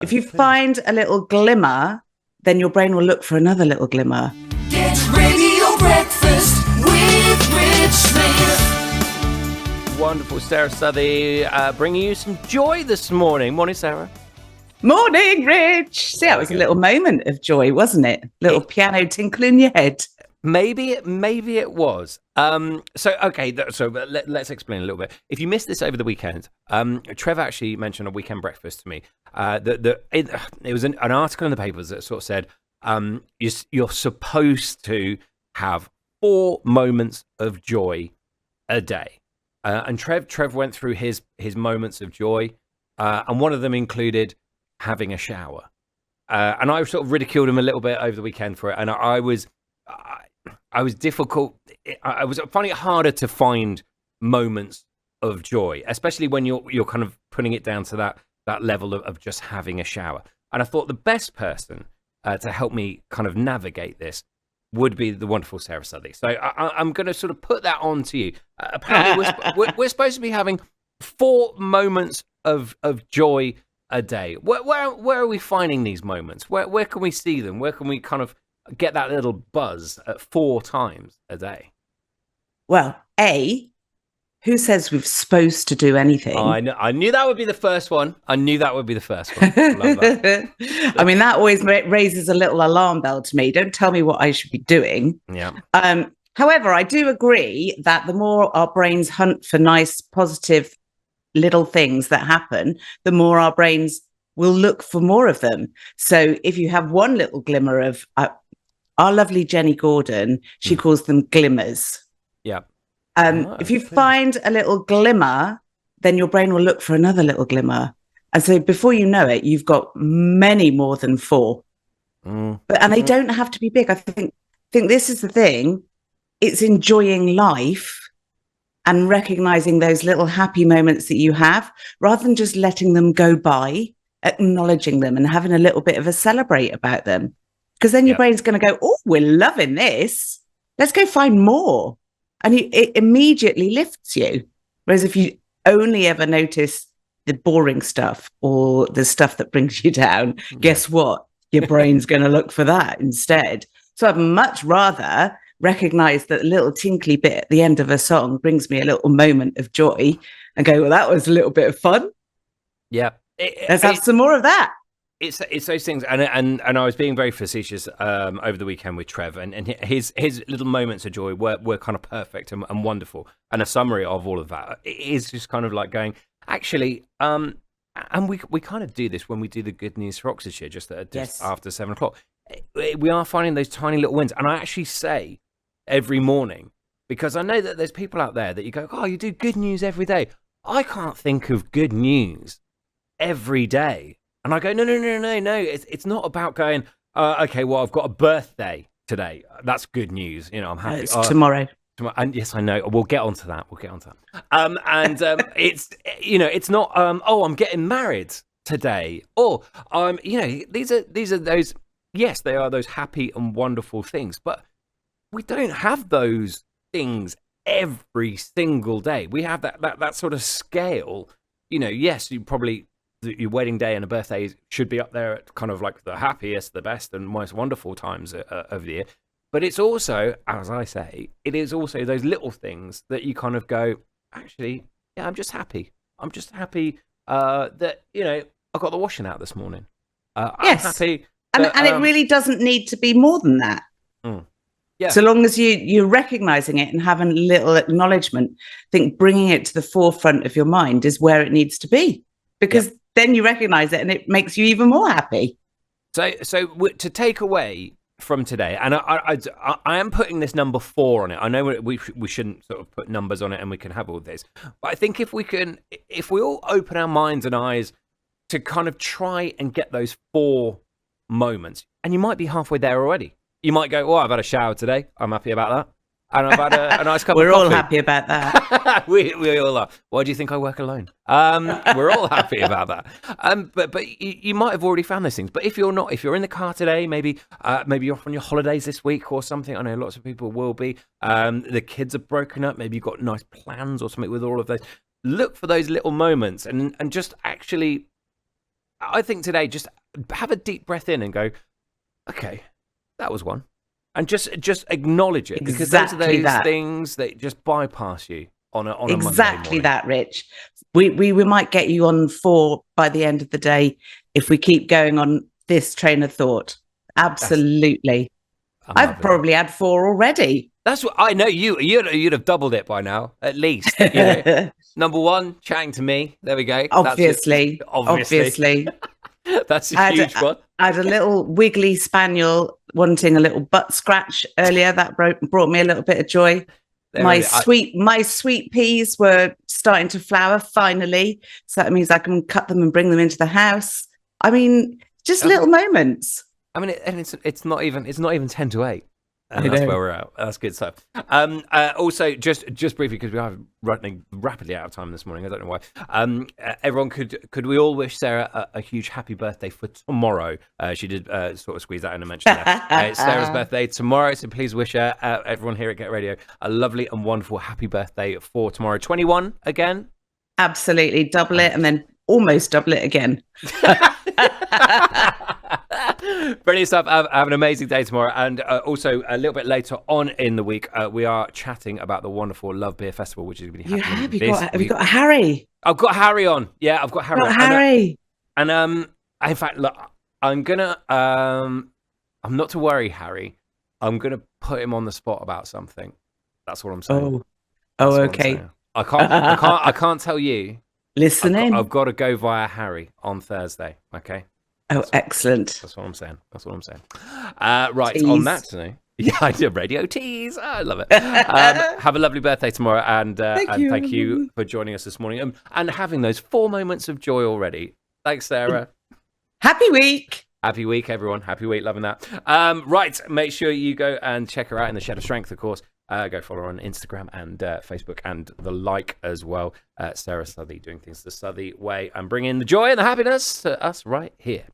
If you find a little glimmer, then your brain will look for another little glimmer. Get radio breakfast with Rich Smith. Wonderful Sara Southey bringing you some joy this morning. Morning, Sarah. Morning, Rich. See, that was a little moment of joy, wasn't it? Little piano tinkle in your head. Maybe it was. So let's explain a little bit. If you missed this over the weekend, Trev actually mentioned a weekend breakfast to me. It was an article in the papers that sort of said you're supposed to have 4 moments of joy a day. And Trev went through his moments of joy, and one of them included having a shower. And I sort of ridiculed him a little bit over the weekend for it, and I was difficult. I was finding it harder to find moments of joy, especially when you're kind of putting it down to that level of just having a shower. And I thought the best person to help me kind of navigate this would be the wonderful Sara Southey. So I'm going to sort of put that on to you. Apparently, we're supposed to be having 4 moments of joy a day. Where are we finding these moments? Where can we see them? Where can we kind of get that little buzz at 4 times a day? Well, who says we're supposed to do anything? I knew that would be the first one. I love that. I mean, that always raises a little alarm bell to me. Don't tell me what I should be doing. Yeah. However, I do agree that the more our brains hunt for nice, positive little things that happen, the more our brains will look for more of them. So if you have one little glimmer of our lovely Jenny Gordon, she calls them glimmers. Yeah. If you find a little glimmer, then your brain will look for another little glimmer. And so before you know it, you've got many more than 4. And they don't have to be big. I think this is the thing. It's enjoying life and recognizing those little happy moments that you have, rather than just letting them go by, acknowledging them and having a little bit of a celebrate about them. Because then your brain's going to go, oh, we're loving this. Let's go find more. And it immediately lifts you. Whereas if you only ever notice the boring stuff or the stuff that brings you down, guess what? Your brain's going to look for that instead. So I'd much rather recognize that little tinkly bit at the end of a song brings me a little moment of joy and go, well, that was a little bit of fun. Yeah. Let's have some more of that. It's those things, and I was being very facetious over the weekend with Trev, and his little moments of joy were kind of perfect and wonderful. And a summary of all of that is just kind of like going, actually, and we kind of do this when we do the Good News for Oxfordshire, just after 7:00. We are finding those tiny little wins, and I actually say every morning, because I know that there's people out there that you go, oh, you do good news every day. I can't think of good news every day. And I go, no. It's not about going, okay, well, I've got a birthday today. That's good news. You know, I'm happy. It's tomorrow. And yes, I know. We'll get onto that. It's, it's not, oh, I'm getting married today. Or, these are those, yes, they are those happy and wonderful things. But we don't have those things every single day. We have that sort of scale. Yes, you probably... your wedding day and a birthday should be up there at kind of like the happiest, the best, and most wonderful times of the year. But it's also, as I say, it is also those little things that you kind of go, actually, yeah, I'm just happy. I'm just happy that, I got the washing out this morning. Yes. I'm happy. That, and it really doesn't need to be more than that. Yeah. So long as you're recognizing it and having a little acknowledgement, I think bringing it to the forefront of your mind is where it needs to be. Because then you recognize it and it makes you even more happy. So to take away from today, and I am putting this number 4 on it. I know we shouldn't sort of put numbers on it and we can have all this. But I think if we all open our minds and eyes to kind of try and get those 4 moments, and you might be halfway there already. You might go, I've had a shower today. I'm happy about that. And I've had a nice cup of coffee. We're all happy about that. we all are. Why do you think I work alone? We're all happy about that. But you might have already found those things. But if you're not, if you're in the car today, maybe you're off on your holidays this week or something. I know lots of people will be. The kids are broken up. Maybe you've got nice plans or something with all of those. Look for those little moments and just actually I think today, just have a deep breath in and go, okay, that was one. And just acknowledge it, because those are those things that just bypass you on a Monday morning. Exactly that, Rich. We might get you on 4 by the end of the day if we keep going on this train of thought. Absolutely. I've probably had 4 already. That's what I know. You'd have doubled it by now, at least. You know? Number 1, chatting to me. There we go. Obviously. That's a huge one. I had a little wiggly spaniel wanting a little butt scratch earlier. That brought me a little bit of joy. My sweet peas were starting to flower finally, so that means I can cut them and bring them into the house. I mean, just little moments. I mean, it's not even 10 to 8. And that's where we're at. That's good stuff. Also, just briefly, because we are running rapidly out of time this morning. I don't know why. Everyone, could we all wish Sarah a huge happy birthday for tomorrow? She did sort of squeeze that in and mention that. It's Sarah's birthday tomorrow, so please wish her, everyone here at Get Radio, a lovely and wonderful happy birthday for tomorrow. 21 again? Absolutely. Double it and then almost double it again. Brilliant stuff. Have an amazing day tomorrow. And also, a little bit later on in the week, we are chatting about the wonderful Love Beer Festival, which is going to be happening. Have you got Harry? I've got Harry on. Yeah, I've got Harry on. Harry. And in fact, look, I'm gonna I'm not to worry, Harry. I'm gonna put him on the spot about something. That's what I'm saying. Okay. I can't tell you. Listen in. I've got to go via Harry on Thursday. Okay. Oh, excellent. That's what I'm saying. Right, tease. On that today. Yeah, I do radio tease. I love it. Have a lovely birthday tomorrow, and thank you for joining us this morning and having those 4 moments of joy already. Thanks, Sarah. Happy week. Happy week, everyone. Happy week. Loving that. Right, make sure you go and check her out in the Shed of Strength, of course. Go follow her on Instagram and Facebook and the like as well. Sara Southey, doing things the Southey way and bringing the joy and the happiness to us right here.